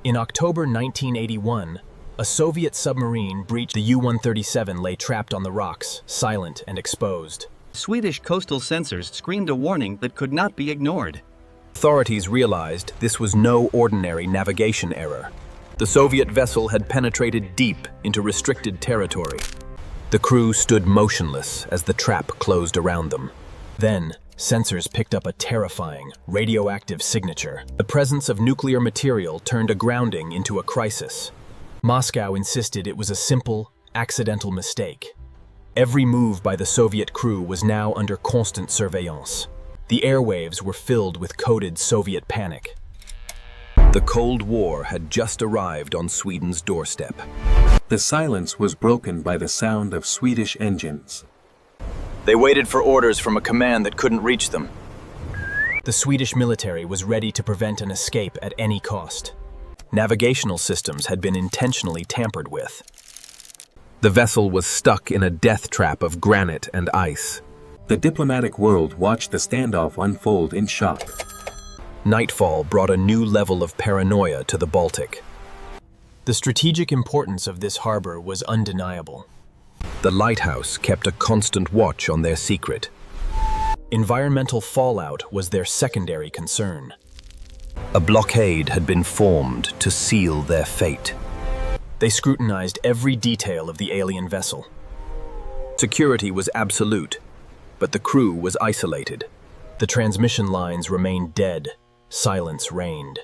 In October 1981, a Soviet submarine breached. The U-137 lay trapped on the rocks, silent and exposed. Swedish coastal sensors screamed a warning that could not be ignored. Authorities realized this was no ordinary navigation error. The Soviet vessel had penetrated deep into restricted territory. The crew stood motionless as the trap closed around them. Then, sensors picked up a terrifying, radioactive signature. The presence of nuclear material turned a grounding into a crisis. Moscow insisted it was a simple, accidental mistake. Every move by the Soviet crew was now under constant surveillance. The airwaves were filled with coded Soviet panic. The Cold War had just arrived on Sweden's doorstep. The silence was broken by the sound of Swedish engines. They waited for orders from a command that couldn't reach them. The Swedish military was ready to prevent an escape at any cost. Navigational systems had been intentionally tampered with. The vessel was stuck in a death trap of granite and ice. The diplomatic world watched the standoff unfold in shock. Nightfall brought a new level of paranoia to the Baltic. The strategic importance of this harbor was undeniable. The lighthouse kept a constant watch on their secret. Environmental fallout was their secondary concern. A blockade had been formed to seal their fate. They scrutinized every detail of the alien vessel. Security was absolute, but the crew was isolated. The transmission lines remained dead. Silence reigned.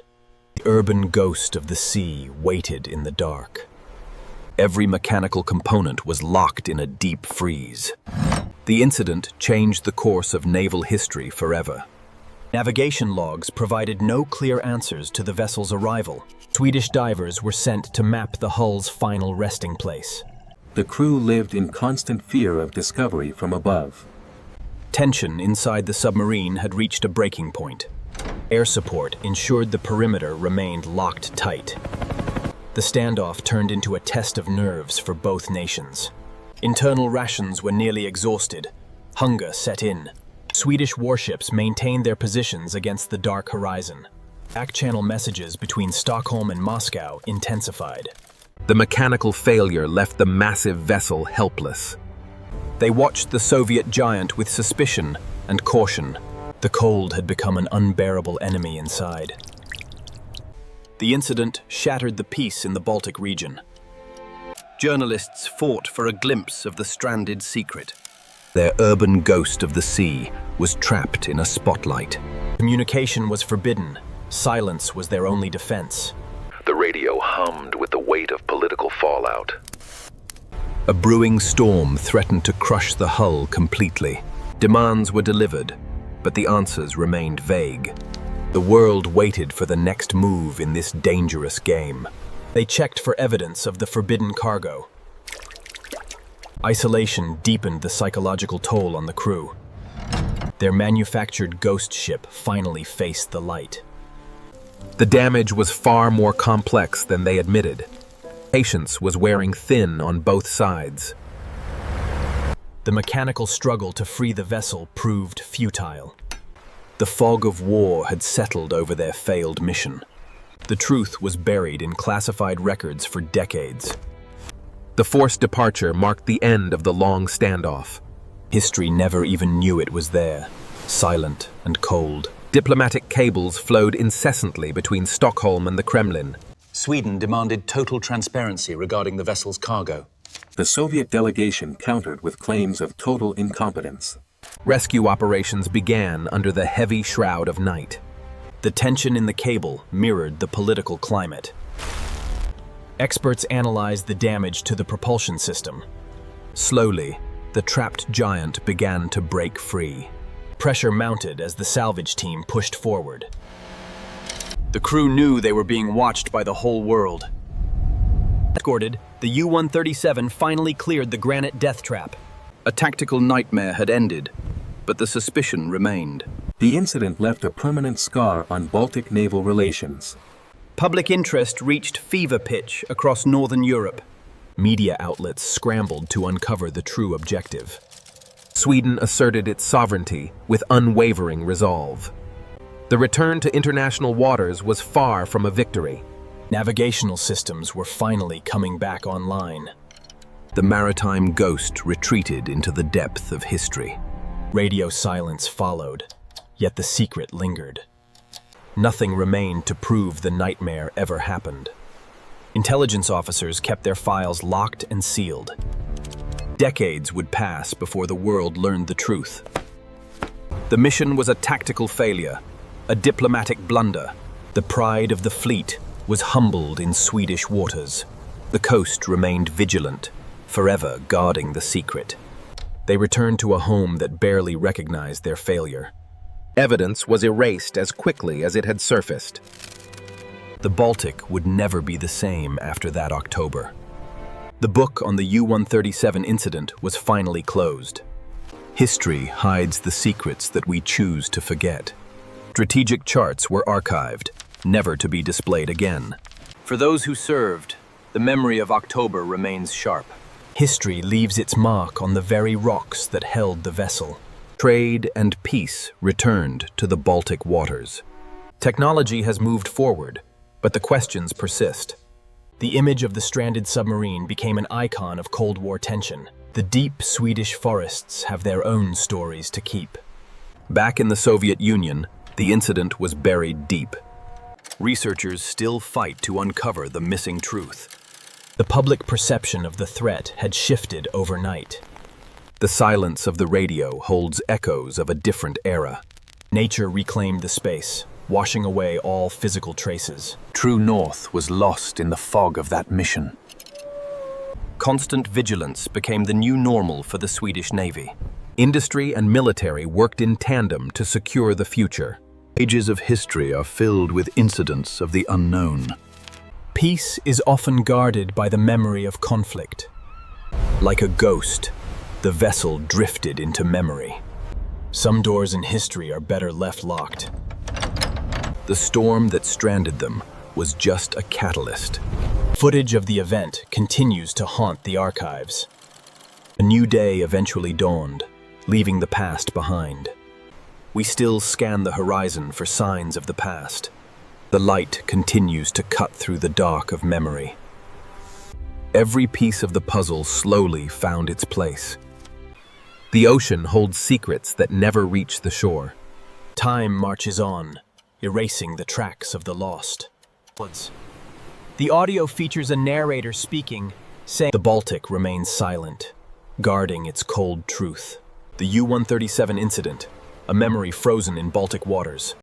The urban ghost of the sea waited in the dark. Every mechanical component was locked in a deep freeze. The incident changed the course of naval history forever. Navigation logs provided no clear answers to the vessel's arrival. Swedish divers were sent to map the hull's final resting place. The crew lived in constant fear of discovery from above. Tension inside the submarine had reached a breaking point. Air support ensured the perimeter remained locked tight. The standoff turned into a test of nerves for both nations. Internal rations were nearly exhausted. Hunger set in. Swedish warships maintained their positions against the dark horizon. Back-channel messages between Stockholm and Moscow intensified. The mechanical failure left the massive vessel helpless. They watched the Soviet giant with suspicion and caution. The cold had become an unbearable enemy inside. The incident shattered the peace in the Baltic region. Journalists fought for a glimpse of the stranded secret. Their urban ghost of the sea was trapped in a spotlight. Communication was forbidden. Silence was their only defense. The radio hummed with the weight of political fallout. A brewing storm threatened to crush the hull completely. Demands were delivered, but the answers remained vague. The world waited for the next move in this dangerous game. They checked for evidence of the forbidden cargo. Isolation deepened the psychological toll on the crew. Their manufactured ghost ship finally faced the light. The damage was far more complex than they admitted. Patience was wearing thin on both sides. The mechanical struggle to free the vessel proved futile. The fog of war had settled over their failed mission. The truth was buried in classified records for decades. The forced departure marked the end of the long standoff. History never even knew it was there, silent and cold. Diplomatic cables flowed incessantly between Stockholm and the Kremlin. Sweden demanded total transparency regarding the vessel's cargo. The Soviet delegation countered with claims of total incompetence. Rescue operations began under the heavy shroud of night. The tension in the cable mirrored the political climate. Experts analyzed the damage to the propulsion system. Slowly, the trapped giant began to break free. Pressure mounted as the salvage team pushed forward. The crew knew they were being watched by the whole world. Escorted, the U-137 finally cleared the granite death trap. A tactical nightmare had ended, but the suspicion remained. The incident left a permanent scar on Baltic naval relations. Public interest reached fever pitch across northern Europe. Media outlets scrambled to uncover the true objective. Sweden asserted its sovereignty with unwavering resolve. The return to international waters was far from a victory. Navigational systems were finally coming back online. The maritime ghost retreated into the depth of history. Radio silence followed, yet the secret lingered. Nothing remained to prove the nightmare ever happened. Intelligence officers kept their files locked and sealed. Decades would pass before the world learned the truth. The mission was a tactical failure, a diplomatic blunder. The pride of the fleet was humbled in Swedish waters. The coast remained vigilant, forever guarding the secret. They returned to a home that barely recognized their failure. Evidence was erased as quickly as it had surfaced. The Baltic would never be the same after that October. The book on the U-137 incident was finally closed. History hides the secrets that we choose to forget. Strategic charts were archived, never to be displayed again. For those who served, the memory of October remains sharp. History leaves its mark on the very rocks that held the vessel. Trade and peace returned to the Baltic waters. Technology has moved forward, but the questions persist. The image of the stranded submarine became an icon of Cold War tension. The deep Swedish forests have their own stories to keep. Back in the Soviet Union, the incident was buried deep. Researchers still fight to uncover the missing truth. The public perception of the threat had shifted overnight. The silence of the radio holds echoes of a different era. Nature reclaimed the space, washing away all physical traces. True north was lost in the fog of that mission. Constant vigilance became the new normal for the Swedish Navy. Industry and military worked in tandem to secure the future. Pages of history are filled with incidents of the unknown. Peace is often guarded by the memory of conflict. Like a ghost, the vessel drifted into memory. Some doors in history are better left locked. The storm that stranded them was just a catalyst. Footage of the event continues to haunt the archives. A new day eventually dawned, leaving the past behind. We still scan the horizon for signs of the past. The light continues to cut through the dark of memory. Every piece of the puzzle slowly found its place. The ocean holds secrets that never reach the shore. Time marches on, erasing the tracks of the lost. The audio features a narrator speaking, saying the Baltic remains silent, guarding its cold truth. The U-137 incident, a memory frozen in Baltic waters.